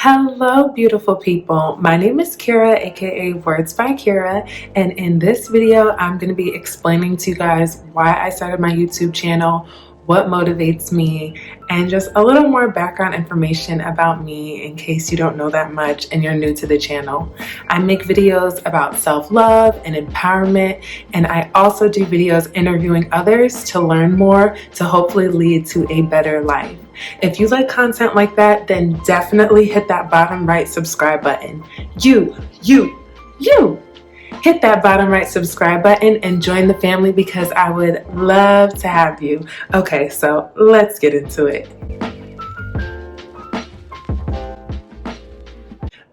Hello, beautiful people. My name is Kira, aka Words by Kira, and in this video, I'm going to be explaining to you guys why I started my YouTube channel, what motivates me, and just a little more background information about me in case you don't know that much and you're new to the channel. I make videos about self-love and empowerment, and I also do videos interviewing others to learn more to hopefully lead to a better life. If you like content like that, then definitely hit that bottom right subscribe button. You! Hit that bottom right subscribe button and join the family because I would love to have you. Okay, so let's get into it.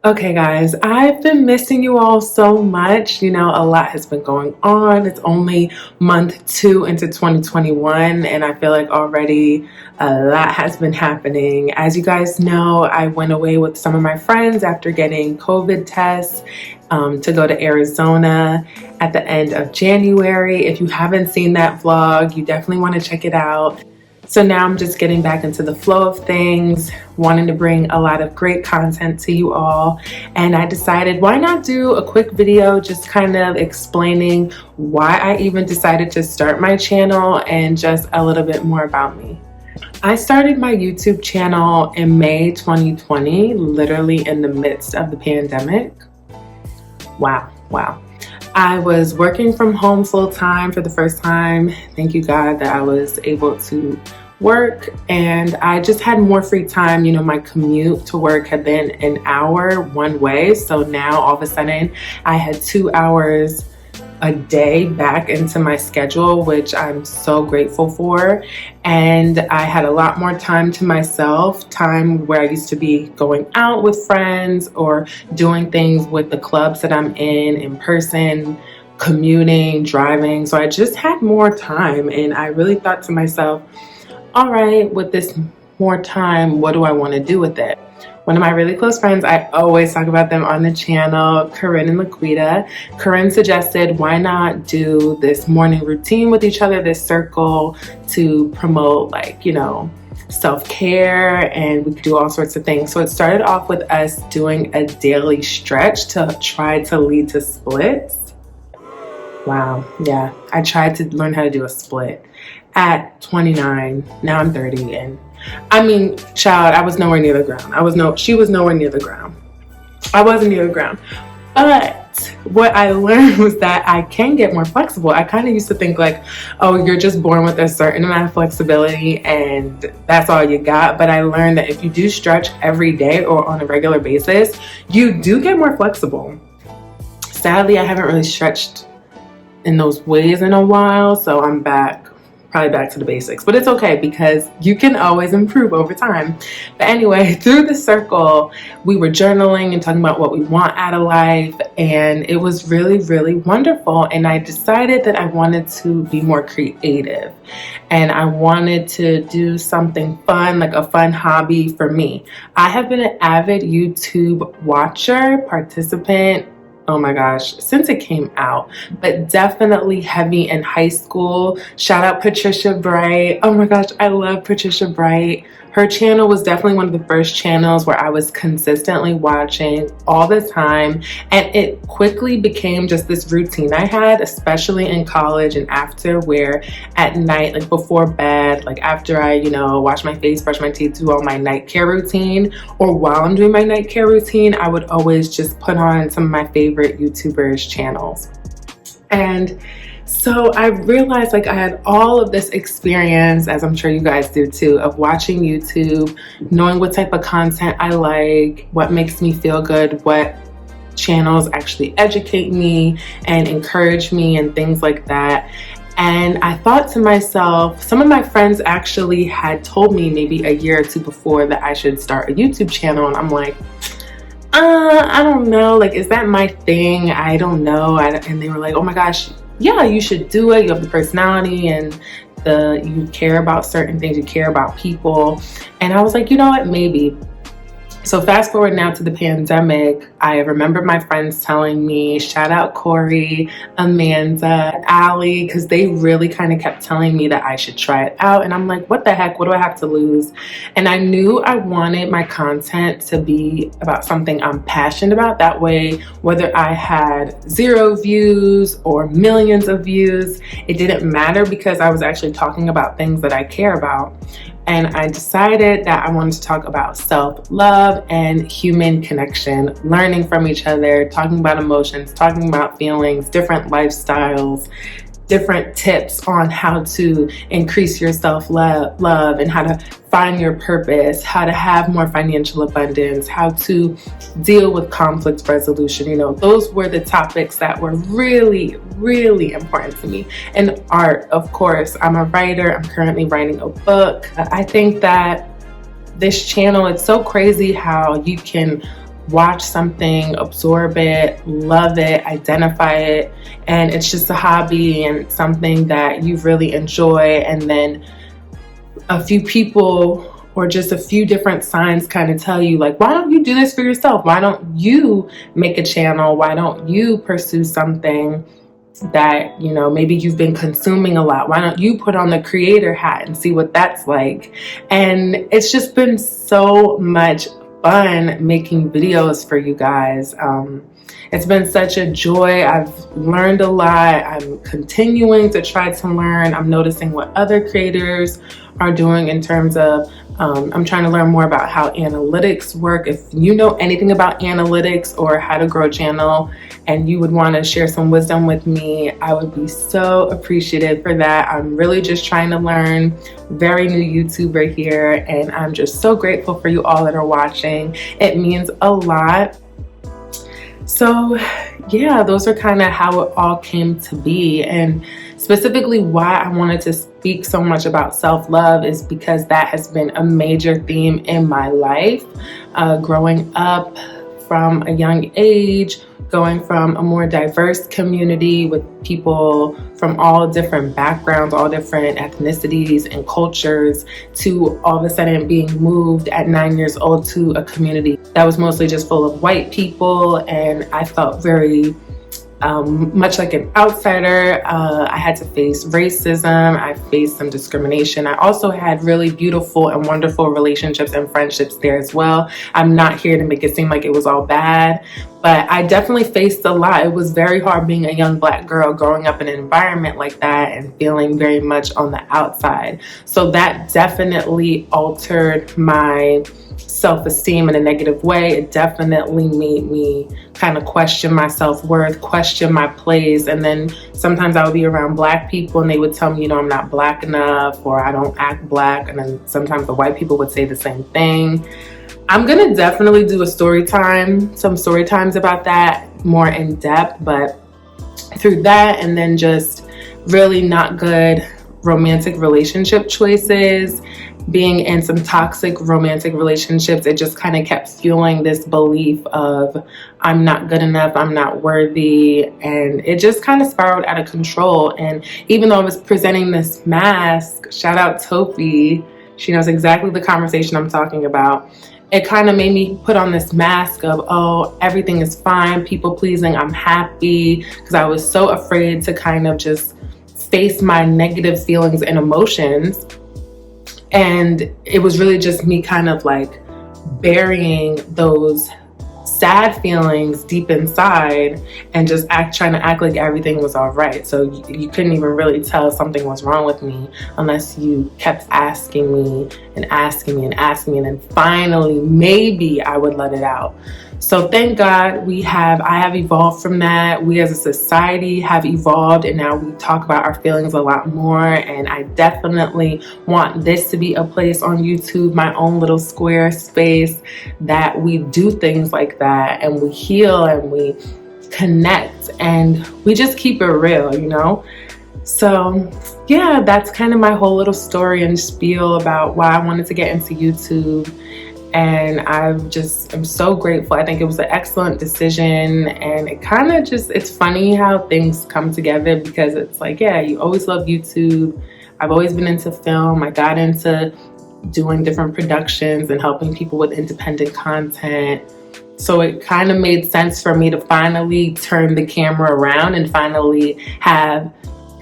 Okay guys, I've been missing you all so much. You know, a lot has been going on. It's only month 2 into 2021 and I feel like already a lot has been happening. As you guys know, I went away with some of my friends after getting COVID tests to go to Arizona at the end of January. If you haven't seen that vlog, you definitely want to check it out. So now I'm just getting back into the flow of things, wanting to bring a lot of great content to you all. And I decided, why not do a quick video just kind of explaining why I even decided to start my channel and just a little bit more about me. I started my YouTube channel in May 2020, literally in the midst of the pandemic. Wow. I was working from home full time for the first time. Thank you God that I was able to work and I just had more free time. You know, my commute to work had been an hour one way. So now all of a sudden I had 2 hours a day back into my schedule, which I'm so grateful for. And I had a lot more time to myself, time where I used to be going out with friends or doing things with the clubs that I'm in person, commuting, driving. So I just had more time and I really thought to myself, all right, with this more time, what do I want to do with it? One of my really close friends, I always talk about them on the channel, Corinne and Laquita. Corinne suggested, why not do this morning routine with each other, this circle to promote, like, you know, self-care, and we could do all sorts of things. So it started off with us doing a daily stretch to try to lead to splits. Wow, yeah, I tried to learn how to do a split at 29. Now I'm 30 and I mean, child, I was nowhere near the ground. She was nowhere near the ground. I wasn't near the ground. But what I learned was that I can get more flexible. I kind of used to think like, oh, you're just born with a certain amount of flexibility and that's all you got. But I learned that if you do stretch every day or on a regular basis, you do get more flexible. Sadly, I haven't really stretched in those ways in a while, so I'm probably back to the basics, but it's okay because you can always improve over time. But anyway, through the circle, we were journaling and talking about what we want out of life, and it was really, really wonderful. And I decided that I wanted to be more creative and I wanted to do something fun, like a fun hobby for me. I have been an avid YouTube watcher, participant, oh my gosh, since it came out, but definitely heavy in high school. Shout out Patricia Bright. Oh my gosh, I love Patricia Bright. Her channel was definitely one of the first channels where I was consistently watching all the time, and it quickly became just this routine I had, especially in college and after, where at night, like before bed, like after I, you know, wash my face, brush my teeth, do all my night care routine, or while I'm doing my night care routine, I would always just put on some of my favorite YouTubers' channels. And so I realized like I had all of this experience, as I'm sure you guys do too, of watching YouTube, knowing what type of content I like, what makes me feel good, what channels actually educate me and encourage me and things like that. And I thought to myself, some of my friends actually had told me maybe a year or two before that I should start a YouTube channel, and I'm like, I don't know, like, is that my thing? I don't know. And they were like, oh my gosh, yeah, you should do it. You have the personality and you care about certain things, you care about people. And I was like, you know what, maybe. So fast forward now to the pandemic, I remember my friends telling me, shout out Corey, Amanda, Allie, because they really kind of kept telling me that I should try it out. And I'm like, what the heck? What do I have to lose? And I knew I wanted my content to be about something I'm passionate about. That way, whether I had 0 views or millions of views, it didn't matter because I was actually talking about things that I care about. And I decided that I wanted to talk about self-love and human connection, learning from each other, talking about emotions, talking about feelings, different lifestyles, different tips on how to increase your self-love and how to find your purpose, how to have more financial abundance, how to deal with conflict resolution. You know, those were the topics that were really, really important to me. And art, of course. I'm a writer. I'm currently writing a book. I think that this channel, it's so crazy how you can watch something, absorb it, love it, identify it, and it's just a hobby and something that you really enjoy. And then a few people or just a few different signs kind of tell you, like, why don't you do this for yourself? Why don't you make a channel? Why don't you pursue something that, you know, maybe you've been consuming a lot? Why don't you put on the creator hat and see what that's like? And it's just been so much fun making videos for you guys. It's been such a joy. I've learned a lot. I'm continuing to try to learn. I'm noticing what other creators are doing in terms of I'm trying to learn more about how analytics work. If you know anything about analytics or how to grow a channel and you would want to share some wisdom with me, I would be so appreciative for that. I'm really just trying to learn. Very new YouTuber here, and I'm just so grateful for you all that are watching. It means a lot. So yeah, those are kind of how it all came to be. And specifically why I wanted to speak so much about self-love is because that has been a major theme in my life. Growing up from a young age, going from a more diverse community with people from all different backgrounds, all different ethnicities and cultures, to all of a sudden being moved at 9 years old to a community that was mostly just full of white people. And I felt very much like an outsider. I had to face racism. I faced some discrimination. I also had really beautiful and wonderful relationships and friendships there as well. I'm not here to make it seem like it was all bad, but I definitely faced a lot. It was very hard being a young Black girl growing up in an environment like that and feeling very much on the outside. So that definitely altered my self-esteem in a negative way. It definitely made me kind of question my self-worth, question my place. And then sometimes I would be around Black people and they would tell me, you know, I'm not Black enough or I don't act Black. And then sometimes the white people would say the same thing. I'm gonna definitely do a story time, some story times about that more in depth, but through that and then just really not good romantic relationship choices, being in some toxic romantic relationships, it just kind of kept fueling this belief of I'm not good enough, I'm not worthy, and it just kind of spiraled out of control. And even though I was presenting this mask, shout out Topi, she knows exactly the conversation I'm talking about, it kind of made me put on this mask of, oh, everything is fine, people pleasing, I'm happy, because I was so afraid to kind of just face my negative feelings and emotions. And it was really just me kind of like burying those sad feelings deep inside and just trying to act like everything was all right. So you couldn't even really tell something was wrong with me unless you kept asking me and asking me and asking me, and then finally maybe I would let it out. So thank God I have evolved from that. We as a society have evolved, and now we talk about our feelings a lot more. And I definitely want this to be a place on YouTube, my own little square space, that we do things like that and we heal and we connect and we just keep it real, you know? So yeah, that's kind of my whole little story and spiel about why I wanted to get into YouTube. And I'm so grateful. I think it was an excellent decision, and it kind of it's funny how things come together, because it's like, yeah, you always love YouTube. I've always been into film. I got into doing different productions and helping people with independent content. So it kind of made sense for me to finally turn the camera around and finally have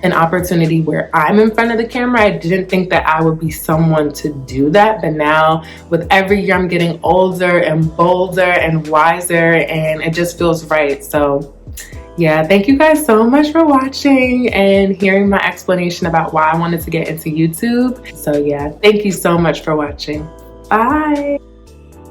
an opportunity where I'm in front of the camera. I didn't think that I would be someone to do that, but now with every year I'm getting older and bolder and wiser, and it just feels right. So yeah, thank you guys so much for watching and hearing my explanation about why I wanted to get into YouTube. So yeah, thank you so much for watching. Bye.